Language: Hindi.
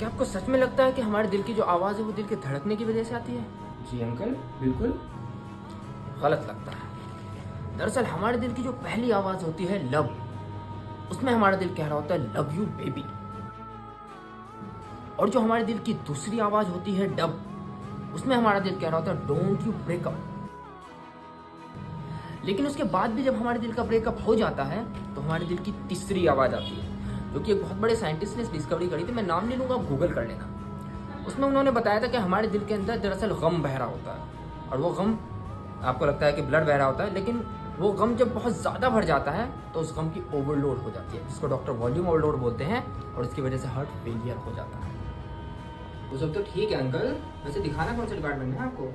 क्या आपको सच में लगता है कि हमारे दिल की जो आवाज़ है वो दिल के धड़कने की वजह से आती है? जी अंकल, बिल्कुल। गलत लगता है। दरअसल हमारे दिल की जो पहली आवाज़ होती है लव, उसमें हमारा दिल कह रहा होता है लव यू बेबी। और जो हमारे दिल की दूसरी आवाज़ होती है डब, उसमें हमारा दिल कह रहा होता है डोंट यू ब्रेकअप। लेकिन उसके बाद भी जब हमारे दिल का ब्रेकअप हो जाता है तो हमारे दिल की तीसरी आवाज़ आती है, जो कि एक बहुत बड़े साइंटिस्ट ने डिस्कवरी करी थी। मैं नाम नहीं लूँगा, आप गूगल कर लेना। उसमें उन्होंने बताया था कि हमारे दिल के अंदर दरअसल गम बह रहा होता है, और वो गम आपको लगता है कि ब्लड बह रहा होता है, लेकिन वो गम जब बहुत ज़्यादा भर जाता है तो उस गम की ओवरलोड हो जाती है, जिसको डॉक्टर वॉल्यूम ओवरलोड बोलते हैं, और इसकी वजह से हार्ट फेलियर हो जाता है। वो सब तो ठीक है अंकल, वैसे दिखाना कौन से डिपार्टमेंट में है आपको?